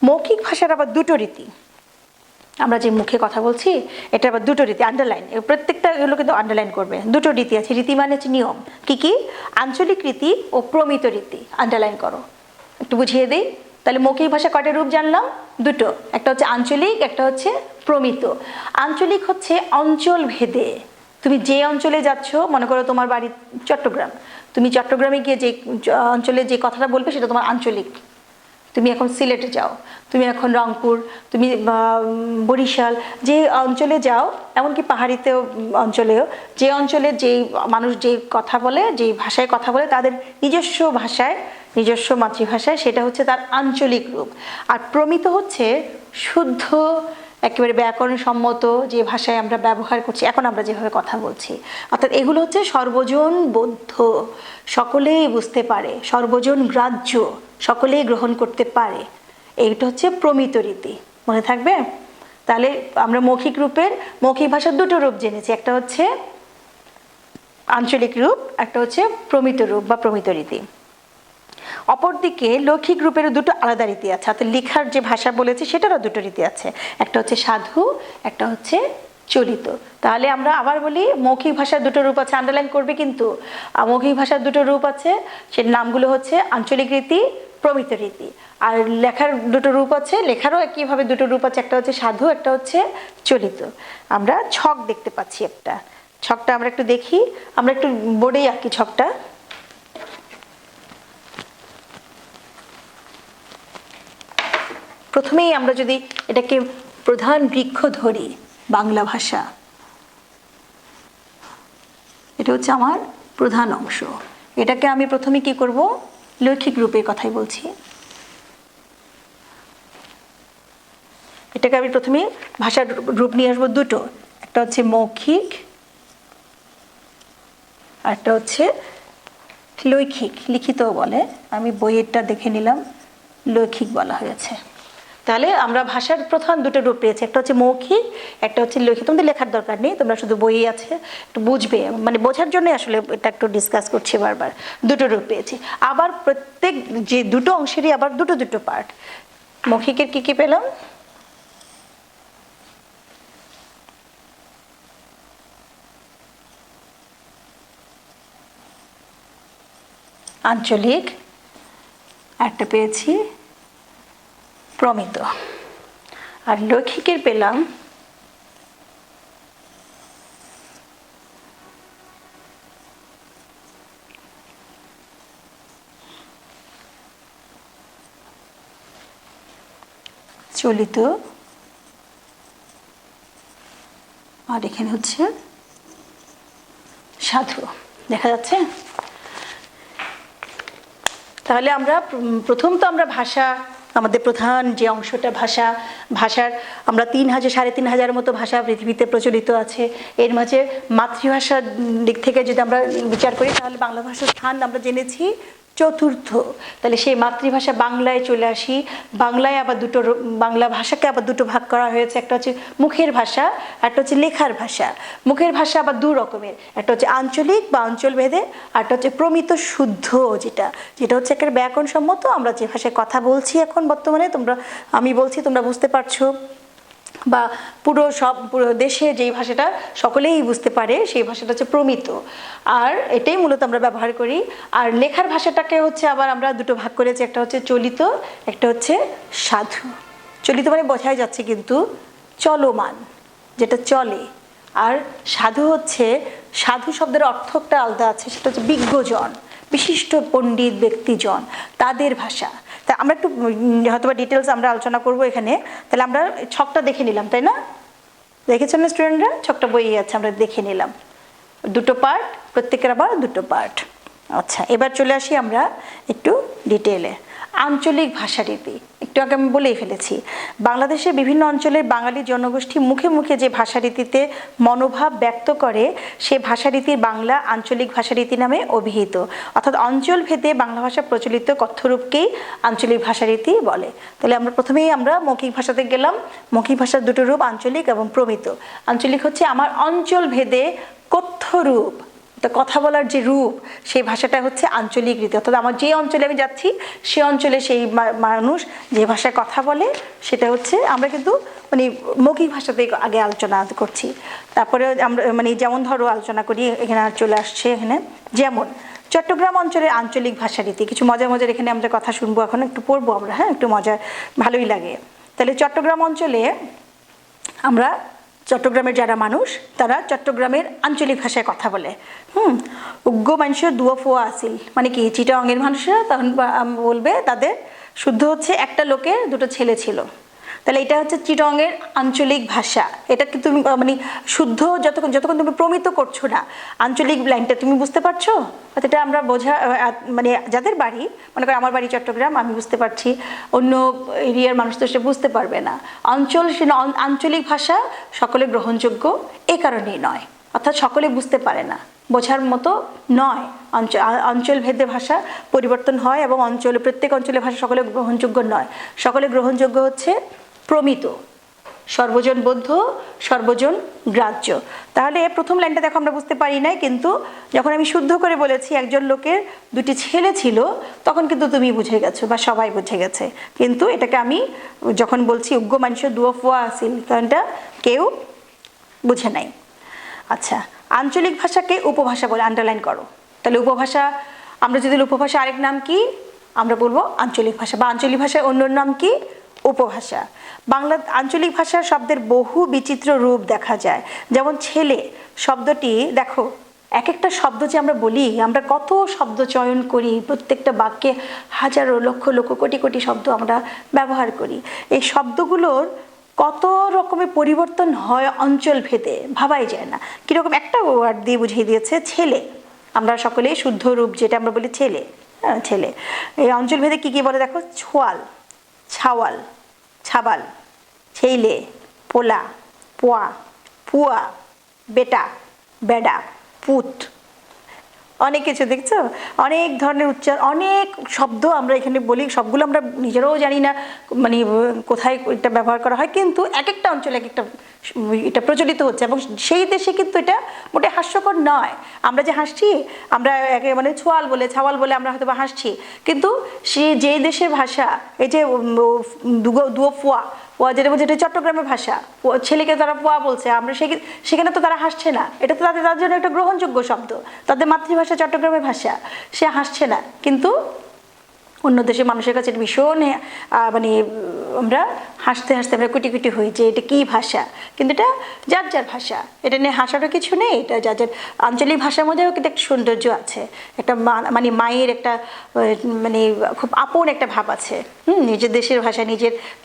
মৌখিক ভাষার আবার দুটো রীতি, আমরা যে মুখে কথা বলছি এটা আবার দুটো রীতি। আন্ডারলাইন, প্রত্যেকটা এগুলো কিন্তু আন্ডারলাইন করবে। দুটো রীতি আছে, রীতি মানে হচ্ছে নিয়ম। কি কি? আঞ্চলিক রীতি ও প্রমিত রীতি। আন্ডারলাইন করো, একটু বুঝিয়ে দিই। তাহলে মৌখিক ভাষা কয়টা রূপ জানলাম? দুটো, একটা হচ্ছে আঞ্চলিক, একটা হচ্ছে প্রমিত। আঞ্চলিক হচ্ছে অঞ্চল ভেদে, তুমি যে অঞ্চলে যাচ্ছ, মনে করো তোমার বাড়ি চট্টগ্রাম, তুমি চট্টগ্রামে গিয়ে যে অঞ্চলে যে কথাটা বলবে সেটা তোমার আঞ্চলিক। তুমি এখন সিলেটে যাও, তুমি এখন রংপুর, তুমি বরিশাল, যে অঞ্চলে যাও, এমনকি পাহাড়িতেও অঞ্চলেও, যে অঞ্চলে যেই মানুষ যেই কথা বলে, যেই ভাষায় কথা বলে, তাদের নিজস্ব ভাষায়, নিজস্ব মাতৃভাষায়, সেটা হচ্ছে তার আঞ্চলিক রূপ। আর প্রমিত হচ্ছে শুদ্ধ, একেবারে ব্যাকরণসম্মত যে ভাষায় আমরা ব্যবহার করছি, এখন আমরা যেভাবে কথা বলছি, অর্থাৎ এগুলো হচ্ছে সর্বজন বোধ্য, সকলেই বুঝতে পারে, সর্বজন গ্রাহ্য, সকলেই গ্রহণ করতে পারে। এইটা হচ্ছে প্রমিত রীতি, মনে থাকবে? তাহলে আমরা মৌখিক ভাষার দুটো রূপ জেনেছি, একটা হচ্ছে আঞ্চলিক রূপ, একটা হচ্ছে প্রমিত রূপ বা প্রমিত রীতি। অপরদিকে লৌখিক রূপেরও দুটো আলাদা রীতি আছে, অর্থাৎ লেখার যে ভাষা বলেছি সেটারও দুটো রীতি আছে, একটা হচ্ছে সাধু, একটা হচ্ছে চলিত। তাহলে আমরা আবার বলি, মৌখিক ভাষার দুটো রূপ আছে, আন্ডারলাইন করবে কিন্তু। মৌখিক ভাষার দুটো রূপ আছে, সে নামগুলো হচ্ছে আঞ্চলিক রীতি, প্রমিত রীতি। আর লেখার দুটো রূপ আছে, লেখারও একইভাবে দুটো রূপ আছে, একটা হচ্ছে সাধু, একটা হচ্ছে চলিত। আমরা ছক দেখতে পাচ্ছি একটা, ছকটা আমরা একটু দেখি, আমরা একটু বোর্ডেই আঁকি ছকটা। প্রথমেই আমরা যদি এটাকে প্রধান বৃক্ষ ধরি, বাংলা ভাষা, এটা হচ্ছে আমার প্রধান অংশ। এটাকে আমি প্রথমে কি করব? লৈখিক রূপের কথাই বলছি। এটাকে আমি প্রথমে ভাষার রূপ নিয়ে আসবো দুটো, একটা হচ্ছে মৌখিক, আর একটা হচ্ছে লৈখিক। লিখিত বলে, আমি বইয়েরটা দেখে নিলাম, লৈখিক বলা হয়েছে। তাহলে আমরা ভাষার প্রধান দুটো রূপ পেয়েছি, একটা হচ্ছে মৌখিক, একটা হচ্ছে লৈখিক। তোমাদের লেখার দরকার নেই, তোমরা শুধু বই আছে একটু বুঝবে, মানে বোঝার জন্য আসলে এটা একটু ডিসকাস করছি বারবার। দুটো রূপ পেয়েছি, আবার প্রত্যেক যে দুটো অংশেরই আবার দুটো দুটো পার্ট। মৌখিকের কি কি পেলাম? আঞ্চলিক, একটা পেয়েছি প্রমিত, আর লৈখিকের পেলাম চলিত, আর এখানে হচ্ছে সাধু। দেখা যাচ্ছে? তাহলে আমরা প্রথম তো আমরা ভাষা, আমাদের প্রধান যে অংশটা ভাষার আমরা 3000 3500 মতো ভাষা পৃথিবীতে প্রচলিত আছে। এর মাঝে মাতৃভাষার দিক থেকে যদি আমরা বিচার করি, তাহলে বাংলা ভাষার স্থান আমরা জেনেছি চতুর্থ। তাহলে সেই মাতৃভাষা বাংলায় চলে আসি। বাংলায় আবার বাংলা ভাষাকে আবার দুটো ভাগ করা হয়েছে, একটা হচ্ছে মুখের ভাষা, একটা হচ্ছে লেখার ভাষা। মুখের ভাষা আবার দু রকমের, একটা হচ্ছে আঞ্চলিক বা অঞ্চল ভেদে, আর একটা হচ্ছে প্রমিত শুদ্ধ, যেটা হচ্ছে একটা ব্যাকরণসম্মত। আমরা যে ভাষায় কথা বলছি এখন বর্তমানে, আমি বলছি তোমরা বুঝতে পারছো, বা পুরো দেশে যেই ভাষাটা সকলেই বুঝতে পারে, সেই ভাষাটা হচ্ছে প্রমিত, আর এটাই মূলত আমরা ব্যবহার করি। আর লেখার ভাষাটাকে হচ্ছে আবার আমরা দুটো ভাগ করেছি, একটা হচ্ছে চলিত, একটা হচ্ছে সাধু। চলিত মানে বোঝাই যাচ্ছে কিন্তু চলমান, যেটা চলে। আর সাধু হচ্ছে, সাধু শব্দের অর্থটা আলাদা আছে, সেটা হচ্ছে বিজ্ঞজন, বিশিষ্ট পণ্ডিত ব্যক্তিজন, তাদের ভাষা। তা আমরা একটু হয়তো ডিটেলস আমরা আলোচনা করবো এখানে। তাহলে আমরা ছকটা দেখে নিলাম, তাই না? দেখেছেন না স্টুডেন্টরা? ছকটা বইয়ে আছে, আমরা দেখে নিলাম। দুটো পার্ট, প্রত্যেকের আবার দুটো পার্ট। আচ্ছা, এবার চলে আসি আমরা একটু ডিটেলে। আঞ্চলিক ভাষারীতি একটু আগে আমি বলেই ফেলেছি, বাংলাদেশের বিভিন্ন অঞ্চলের বাঙালি জনগোষ্ঠী মুখে মুখে যে ভাষারীতিতে মনোভাব ব্যক্ত করে সে ভাষারীতির বাংলা আঞ্চলিক ভাষারীতি নামে অভিহিত। অর্থাৎ অঞ্চল ভেদে বাংলা ভাষা প্রচলিত কথ্যরূপকেই আঞ্চলিক ভাষারীতি বলে। তাহলে আমরা প্রথমেই আমরা মৌখিক ভাষাতে গেলাম। মৌখিক ভাষার দুটো রূপ, আঞ্চলিক এবং প্রমিত। আঞ্চলিক হচ্ছে আমার অঞ্চল ভেদে কথ্যরূপ, তো কথা বলার যে রূপ, সেই ভাষাটা হচ্ছে আঞ্চলিক রীতি। অর্থাৎ আমার যে অঞ্চলে আমি যাচ্ছি সে অঞ্চলে সেই মানুষ যে ভাষায় কথা বলে সেটা হচ্ছে, আমরা কিন্তু মানে মৌখিক ভাষাতে আগে আলোচনা করছি, তারপরে আমরা মানে যেমন ধরো আলোচনা করি, এখানে চলে আসছে এখানে যেমন চট্টগ্রাম অঞ্চলের আঞ্চলিক ভাষারীতি। কিছু মজার মজার এখানে আমরা কথা শুনবো, এখন একটু পড়বো আমরা, হ্যাঁ একটু মজার, ভালোই লাগে। তাহলে চট্টগ্রাম অঞ্চলে আমরা, চট্টগ্রামের যারা মানুষ তারা চট্টগ্রামের আঞ্চলিক ভাষায় কথা বলে। উগ্র মানুষের দুয়া ফোয়া আসিল, মানে কি চিটাগাংয়ের মানুষরা তখন বলবে তাদের শুদ্ধ হচ্ছে একটা লোকের দুটো ছেলে ছিল। তাহলে এটা হচ্ছে চিটাগাংয়ের আঞ্চলিক ভাষা। এটা কি তুমি মানে শুদ্ধ যতক্ষণ তুমি প্রমিত করছো না আঞ্চলিক লাইনটা, তুমি বুঝতে পারছো? এটা আমরা বোঝা মানে যাদের বাড়ি, মনে করো আমার বাড়ি চট্টগ্রাম, আমি বুঝতে পারছি, অন্য এরিয়ার মানুষ তো সে বুঝতে পারবে না। আঞ্চলিক ভাষা সকলে গ্রহণযোগ্য এ কারণেই নয়, অর্থাৎ সকলে বুঝতে পারে না, বোঝার মতো নয়। অঞ্চল ভেদে ভাষা পরিবর্তন হয় এবং প্রত্যেক অঞ্চলের ভাষা সকলে গ্রহণযোগ্য নয়। সকলে গ্রহণযোগ্য হচ্ছে প্রমিত, সর্বজন বোধ্য, সর্বজন গ্রাহ্য। তাহলে প্রথম লাইনটা দেখো আমরা বুঝতে পারি নাই, কিন্তু যখন আমি শুদ্ধ করে বলেছি একজন লোকের দুটি ছেলে ছিল, তখন কিন্তু তুমি বুঝে গেছো বা সবাই বুঝে গেছে। কিন্তু এটাকে আমি যখন বলছি উগ্র মানুষ দুয়া ফোয়া আসিল, কারণটা কেউ বুঝে নাই। আচ্ছা, আঞ্চলিক ভাষাকে উপভাষা বলে, আন্ডারলাইন করো। তাহলে উপভাষা, আমরা যদি উপভাষা আরেক নাম কি আমরা বলবো আঞ্চলিক ভাষা, বা আঞ্চলিক ভাষার অন্য নাম কি উপভাষা। বাংলা আঞ্চলিক ভাষার শব্দের বহু বিচিত্র রূপ দেখা যায়। যেমন ছেলে শব্দটি দেখো, এক একটা শব্দ যে আমরা বলি, আমরা কত শব্দ চয়ন করি, প্রত্যেকটা বাক্যে হাজারো লক্ষ লক্ষ কোটি কোটি শব্দ আমরা ব্যবহার করি। এই শব্দগুলোর কত রকমের পরিবর্তন হয় অঞ্চল ভেদে, ভাবাই যায় না। কিরকম একটা ওয়ার্ড দিয়ে বুঝিয়ে দিয়েছে, ছেলে। আমরা সকলেই শুদ্ধ রূপ যেটা আমরা বলি ছেলে, হ্যাঁ ছেলে। এই অঞ্চল ভেদে কি কি বলে দেখো, ছোয়াল, ছাওয়াল, ছাবাল, ছেলে, পোলা, পোয়া, পুয়া, বেটা, বেডা, পুত, অনেক কিছু দেখছো, অনেক ধরনের উচ্চারণ, অনেক শব্দ আমরা এখানে বলি, সবগুলো আমরা নিজেরাও জানি না মানে কোথায় এটা ব্যবহার করা হয়, কিন্তু এক একটা অঞ্চলে এক একটা এটা প্রচলিত হচ্ছে, এবং সেই দেশে কিন্তু এটা মোটে হাস্যকর নয়। আমরা যে হাসছি, আমরা মানে ছোয়াল বলে ছাওয়াল বলে আমরা হয়তো বা হাসছি, কিন্তু সে যেই দেশের ভাষা, এই যে দুয়ো ফোয়া, পোয়া যেটা বলছে এটা চট্টগ্রামের ভাষা, ছেলেকে তারা পোয়া বলছে, আমরা সেখানে তো তারা হাসছে না, এটা তো তাদের জন্য একটা গ্রহণযোগ্য শব্দ, তাদের মাতৃভাষা চট্টগ্রামের ভাষা, সে হাসছে না। কিন্তু অন্য দেশের মানুষের কাছে এটা ভীষণ মানে আমরা হাসতে হাসতে আমরা কুটি কুটি হই যে এটা কী ভাষা, কিন্তু এটা যার যার ভাষা, এটা নিয়ে হাসারও কিছু নেই। এটা যার যার আঞ্চলিক ভাষার মধ্যেও কিন্তু একটা সৌন্দর্য আছে, একটা মানে মায়ের একটা মানে খুব আপন একটা ভাব আছে। নিজের দেশের ভাষা,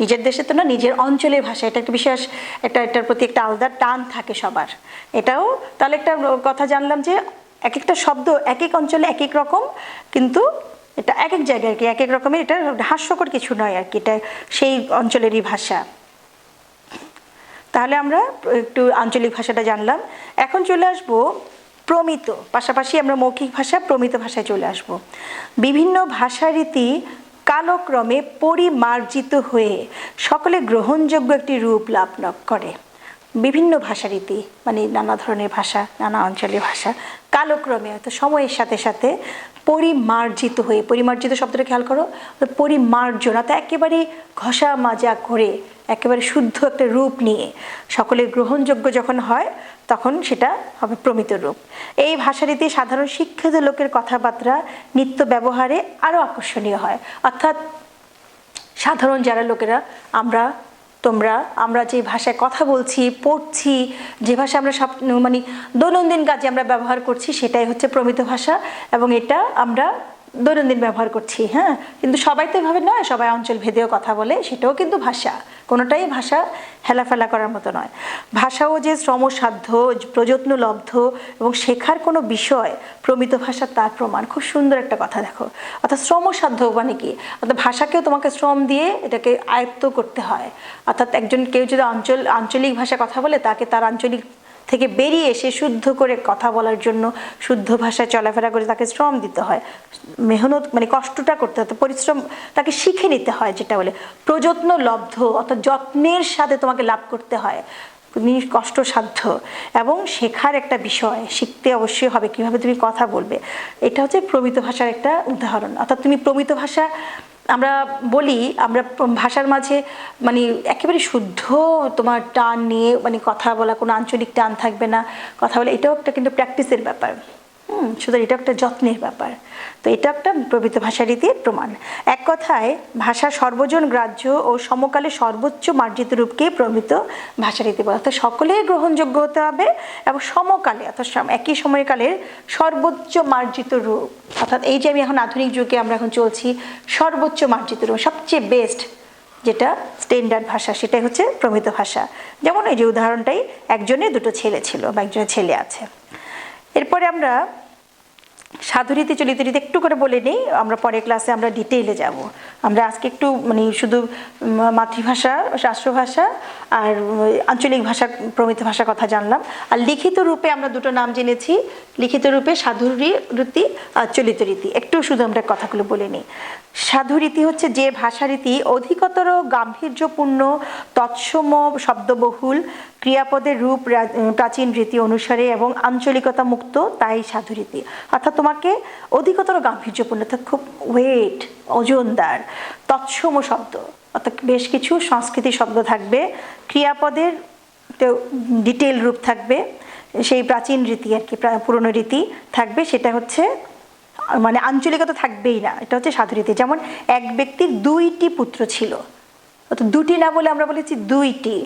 নিজের দেশে তো না, নিজের অঞ্চলের ভাষা, এটা একটা বিশেষ এটার প্রতি একটা আলাদা টান থাকে সবার। এটাও তাহলে একটা কথা জানলাম যে এক একটা শব্দ এক এক অঞ্চলে এক এক রকম, কিন্তু এটা এক এক জায়গায় আর কি এক এক রকমের, এটা হাস্যকর কিছু নয় আর কি, এটা সেই অঞ্চলেরই ভাষা। তাহলে আমরা একটু আঞ্চলিক ভাষাটা জানলাম। এখন চলে আসব প্রমিত, পাশাপাশি আমরা মৌখিক ভাষা প্রমিত ভাষায় চলে আসব। বিভিন্ন ভাষারীতি কালক্রমে পরিমার্জিত হয়ে সকলে গ্রহণযোগ্য একটি রূপ লাভ করে। বিভিন্ন ভাষারীতি মানে নানা ধরনের ভাষা, নানা অঞ্চলের ভাষা কালক্রমে হয়তো সময়ের সাথে সাথে পরিমার্জিত হয়ে, পরিমার্জিত শব্দটা খেয়াল করো, পরিমার্জনা তো একেবারে ঘষা মাজা করে একেবারে শুদ্ধ একটা রূপ নিয়ে সকলের গ্রহণযোগ্য যখন হয় তখন সেটা হবে প্রমিত রূপ। এই ভাষারীতি সাধারণ শিক্ষিত লোকের কথাবার্তা নিত্য ব্যবহারে আরও আকর্ষণীয় হয়। অর্থাৎ সাধারণ যারা লোকেরা, আমরা যে ভাষায় কথা বলছি, পড়ছি, যে ভাষা আমরা সব মানে দৈনন্দিন কাজে আমরা ব্যবহার করছি, সেটাই হচ্ছে প্রমিত ভাষা। এবং এটা আমরা দৈনন্দিন ব্যবহার করছি, হ্যাঁ, কিন্তু সবাই তো এভাবে নয়, সবাই অঞ্চল ভেদেও কথা বলে, সেটাও কিন্তু ভাষা। কোনোটাই ভাষা হেলাফেলা করার মতো নয়। ভাষাও যে শ্রমসাধ্য, প্রযত্নলব্ধ এবং শেখার কোনো বিষয় প্রমিত ভাষা তার প্রমাণ। খুব সুন্দর একটা কথা দেখো, অর্থাৎ শ্রমসাধ্য মানে কি, অর্থাৎ ভাষাকেও তোমাকে শ্রম দিয়ে এটাকে আয়ত্ত করতে হয়। অর্থাৎ কেউ যদি আঞ্চলিক ভাষা কথা বলে, তাকে তার আঞ্চলিক থেকে বেরিয়ে এসে শুদ্ধ করে কথা বলার জন্য, শুদ্ধ ভাষায় চলাফেরা করে তাকে শ্রম দিতে হয়, মেহনত মানে কষ্টটা করতে হয়, পরিশ্রম তাকে শিখে নিতে হয়, যেটা বলে প্রযত্ন লব্ধ, অর্থাৎ যত্নের সাথে তোমাকে লাভ করতে হয়, কষ্টসাধ্য এবং শেখার একটা বিষয়, শিখতে অবশ্যই হবে কিভাবে তুমি কথা বলবে। এটা হচ্ছে প্রমিত ভাষার একটা উদাহরণ। অর্থাৎ তুমি প্রমিত ভাষা, আমরা বলি আমরা ভাষার মাঝে মানে একেবারে শুদ্ধ তোমার টান নিয়ে মানে কথা বলা, কোনো আঞ্চলিক টান থাকবে না কথা বলে, এটাও একটা কিন্তু প্র্যাকটিসের ব্যাপার। সুতরাং এটা একটা যত্নের ব্যাপার। তো এটা একটা প্রমিত ভাষা রীতির প্রমাণ। এক কথায় ভাষা সর্বজন গ্রাহ্য ও সমকালে সর্বোচ্চ মার্জিত রূপকে প্রমিত ভাষারীতি বলে। অর্থাৎ সকলের গ্রহণযোগ্য হতে হবে এবং সমকালে অর্থাৎ একই সময়কালের সর্বোচ্চ মার্জিত রূপ। অর্থাৎ এই যে আমি এখন আধুনিক যুগে আমরা এখন চলছি, সর্বোচ্চ মার্জিত রূপ, সবচেয়ে বেস্ট যেটা স্ট্যান্ডার্ড ভাষা, সেটাই হচ্ছে প্রমিত ভাষা। যেমন এই যে উদাহরণটাই, একজনের দুটো ছেলে ছিল বা একজনের ছেলে আছে। এরপরে আমরা সাধুরীতি চলিত রীতি একটু করে বলে নিই, আমরা পরের ক্লাসে আমরা ডিটেইলে যাব। আমরা আজকে একটু মানে শুধু মাতৃভাষা, রাষ্ট্রভাষা আর আঞ্চলিক ভাষা, প্রমিত ভাষার কথা জানলাম। আর লিখিত রূপে আমরা দুটো নাম জেনেছি, লিখিত রূপে সাধুরীতি আর চলিত রীতি। একটু শুধু আমরা কথাগুলো বলে নিই। সাধুরীতি হচ্ছে যে ভাষারীতি অধিকতর গাম্ভীর্যপূর্ণ, তৎসম শব্দবহুল, ক্রিয়াপদের রূপ প্রাচীন রীতি অনুসারে এবং আঞ্চলিকতা মুক্ত, তাই সাধুরীতি। অর্থাৎ তোমাকে অধিকতর গাম্ভীর্যপূর্ণ, অর্থাৎ খুব ওয়েট, ওজনদার, তৎসম শব্দ, অর্থাৎ বেশ কিছু সংস্কৃতি শব্দ থাকবে, ক্রিয়াপদের ডিটেল রূপ থাকবে, সেই প্রাচীন রীতি আর কি, পুরনো রীতি থাকবে, সেটা হচ্ছে মানে আঞ্চলিকতা থাকবেই না, এটা হচ্ছে সাধুরীতি। যেমন এক ব্যক্তির দুইটি পুত্র ছিল, অর্থাৎ দুটি না বলে আমরা বলেছি দুইটি।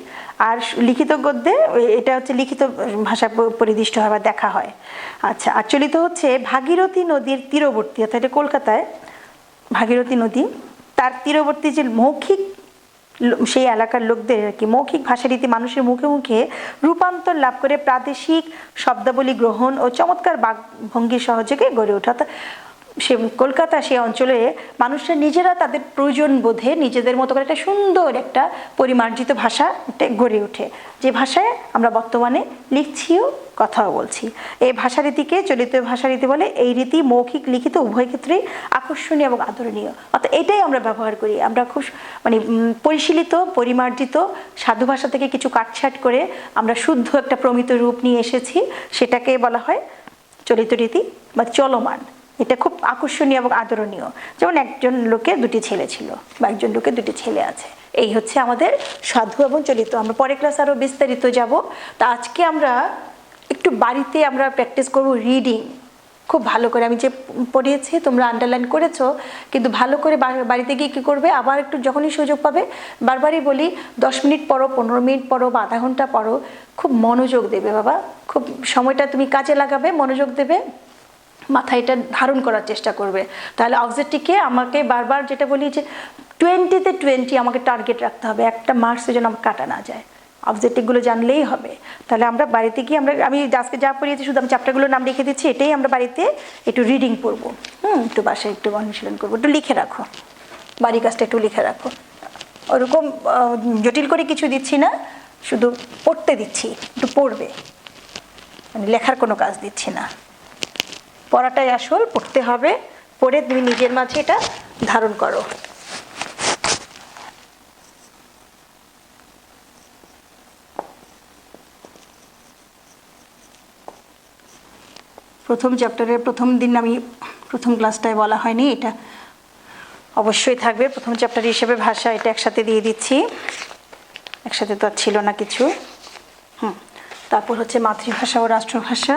আর লিখিত গদ্যে এটা হচ্ছে লিখিত ভাষা পরিদিষ্ট হয় বা দেখা হয়। আচ্ছা, আর চলিত হচ্ছে ভাগীরথী নদীর তীরবর্তী, অর্থাৎ এটা কলকাতায় ভাগীরথী নদী, তার তীরবর্তী যে মৌখিক সেই এলাকার লোকদের আর কি মৌখিক ভাষারীতি মানুষের মুখে মুখে রূপান্তর লাভ করে প্রাদেশিক শব্দাবলী গ্রহণ ও চমৎকার বাকভঙ্গির সহযোগে গড়ে ওঠা। সে কলকাতা, সে অঞ্চলে মানুষরা নিজেরা তাদের প্রয়োজন বোধে নিজেদের মতো করে একটা সুন্দর একটা পরিমার্জিত ভাষা গড়ে ওঠে, যে ভাষায় আমরা বর্তমানে লিখছিও কথাও বলছি। এই ভাষারীতিকে চলিত ভাষারীতি বলে। এই রীতি মৌখিক লিখিত উভয় ক্ষেত্রেই আকর্ষণীয় এবং আদরণীয়। অর্থাৎ এটাই আমরা ব্যবহার করি। আমরা খুব মানে পরিশীলিত, পরিমার্জিত সাধু ভাষা থেকে কিছু কাটছাট করে আমরা শুদ্ধ একটা প্রমিত রূপ নিয়ে এসেছি, সেটাকে বলা হয় চলিত রীতি বা চলমান। এটা খুব আকর্ষণীয় এবং আদরণীয়। যেমন একজন লোকের দুটি ছেলে ছিল বা একজন লোকের দুটি ছেলে আছে, এই হচ্ছে আমাদের সাধু এবং চলিত। আমরা পরের ক্লাস আরও বিস্তারিত যাব। তা আজকে আমরা একটু বাড়িতে আমরা প্র্যাকটিস করব রিডিং খুব ভালো করে। আমি যে পড়িয়েছি তোমরা আন্ডারলাইন করেছো, কিন্তু ভালো করে বাড়িতে গিয়ে কী করবে, আবার একটু যখনই সুযোগ পাবে, বারবারই বলি 10 মিনিট পড়ো, 15 মিনিট পড়ো বা আধা ঘন্টা পড়ো, খুব মনোযোগ দেবে বাবা, খুব সময়টা তুমি কাজে লাগাবে, মনোযোগ দেবে, মাথায় এটা ধারণ করার চেষ্টা করবে। তাহলে অবজেক্টিভকে আমাকে বারবার যেটা বলি যে 20-তে 20 আমাকে টার্গেট রাখতে হবে, একটা মার্কসের জন্য আমার কাটা না যায়, অবজেক্টিভগুলো জানলেই হবে। তাহলে আমরা বাড়িতে গিয়ে আমি আজকে যা পড়িয়েছি শুধু আমি চ্যাপ্টারগুলোর নাম লিখে দিচ্ছি, এটাই আমরা বাড়িতে একটু রিডিং পড়বো, একটু বাসায় একটু অনুশীলন করবো, একটু লিখে রাখো, বাড়ির কাজটা একটু লিখে রাখো। ওরকম জটিল করে কিছু দিচ্ছি না, শুধু পড়তে দিচ্ছি, একটু পড়বে, মানে লেখার কোনো কাজ দিচ্ছি না। পড়াটাই আসল, পড়তে হবে, পড়ে তুমি নিজের মাঝে এটা ধারণ করো। প্রথম চ্যাপ্টারের প্রথম দিন আমি প্রথম ক্লাসটায় বলা হয়নি, এটা অবশ্যই থাকবে প্রথম চ্যাপ্টার হিসেবে। ভাষা এটা একসাথে দিয়ে দিচ্ছি, একসাথে তো আর ছিল না কিছু। তারপর হচ্ছে মাতৃভাষা ও রাষ্ট্রভাষা,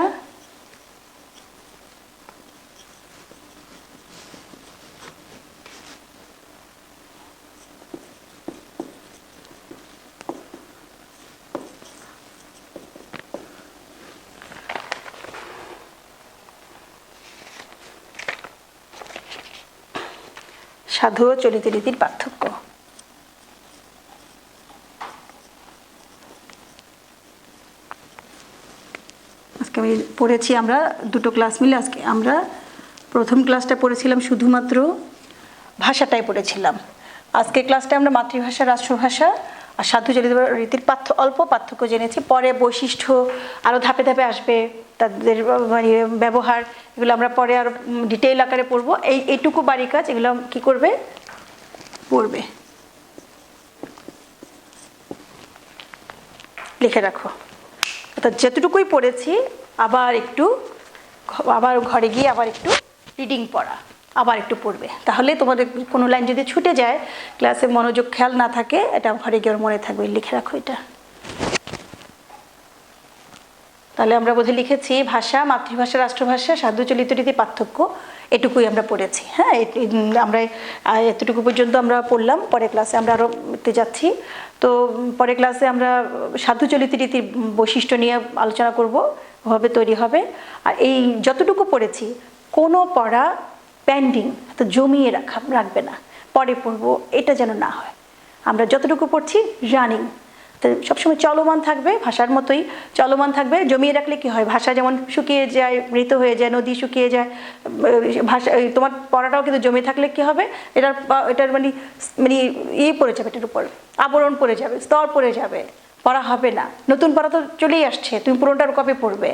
সাধু ও চলিত রীতির পার্থক্য। আজকে আমি পড়েছি, আমরা দুটো ক্লাস মিলে আজকে আমরা প্রথম ক্লাসটা পড়েছিলাম শুধুমাত্র ভাষাটাই পড়েছিলাম। আজকে ক্লাসটা আমরা মাতৃভাষা, রাষ্ট্রভাষা আর সাধু চলিত রীতির অল্প পার্থক্য জেনেছি। পরে বৈশিষ্ট্য আরও ধাপে ধাপে আসবে, তাদের মানে ব্যবহার, এগুলো আমরা পরে আরও ডিটেইল আকারে পড়বো। এইটুকু বাড়ি কাজ, এগুলো কী করবে, পড়বে, লিখে রাখো। অর্থাৎ যতটুকুই পড়েছি আবার ঘরে গিয়ে আবার একটু রিডিং পড়া, আবার একটু পড়বে। তাহলে তোমাদের কোনো লাইন যদি ছুটে যায়, ক্লাসে মনোযোগ খেয়াল না থাকে, এটা ঘরে গিয়ে মনে থাকবে, লিখে রাখো এটা। তাহলে আমরা বোধহয় লিখেছি ভাষা, মাতৃভাষা, রাষ্ট্রভাষা, সাধু চলিত রীতি পার্থক্য, এটুকুই আমরা পড়েছি। হ্যাঁ, আমরা এতটুকু পর্যন্ত আমরা পড়লাম। পরের ক্লাসে আমরা আরও যাচ্ছি। তো পরের ক্লাসে আমরা সাধু চলিত রীতির বৈশিষ্ট্য নিয়ে আলোচনা করব, ভাবে তৈরি হবে। আর এই যতটুকু পড়েছি, কোনো পড়া পেন্ডিং তো জমিয়ে রাখবে না, পরে পড়বো, এটা যেন না হয়। আমরা যতটুকু পড়ছি রানিং, তো সবসময় চলমান থাকবে, ভাষার মতোই চলমান থাকবে। জমিয়ে রাখলে কি হয়, ভাষা যেমন শুকিয়ে যায়, মৃত হয়ে যায়, নদী শুকিয়ে যায়, ভাষা তোমার পড়াটাও কিন্তু জমে থাকলে কি হবে, এটার মানে পড়ে যাবে, এটার উপর আবরণ পড়ে যাবে, স্তর পড়ে যাবে, পড়া হবে না। নতুন পড়া তো চলেই আসছে, তুমি পুরোটার কবে পড়বে?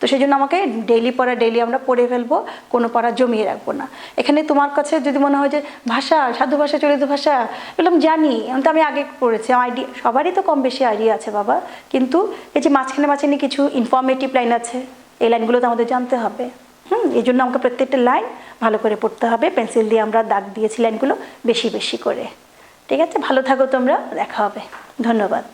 তো সেই জন্য আমাকে ডেইলি পড়া ডেইলি আমরা পড়ে ফেলবো, কোনো পড়া জমিয়ে রাখবো না। এখানে তোমার কাছে যদি মনে হয় যে ভাষা, সাধু ভাষা, চলিত ভাষা, এগুলো আমি জানি, তো আমি আগে পড়েছি, আমার আইডিয়া, সবারই তো কম বেশি আইডিয়া আছে বাবা, কিন্তু এই যে মাঝখানে কিছু ইনফরমেটিভ লাইন আছে, এই লাইনগুলো তো আমাদের জানতে হবে। এই জন্য আমাকে প্রত্যেকটা লাইন ভালো করে পড়তে হবে। পেন্সিল দিয়ে আমরা দাগ দিয়েছি লাইনগুলো বেশি বেশি করে। ঠিক আছে, ভালো থাকো তোমরা, দেখা হবে, ধন্যবাদ।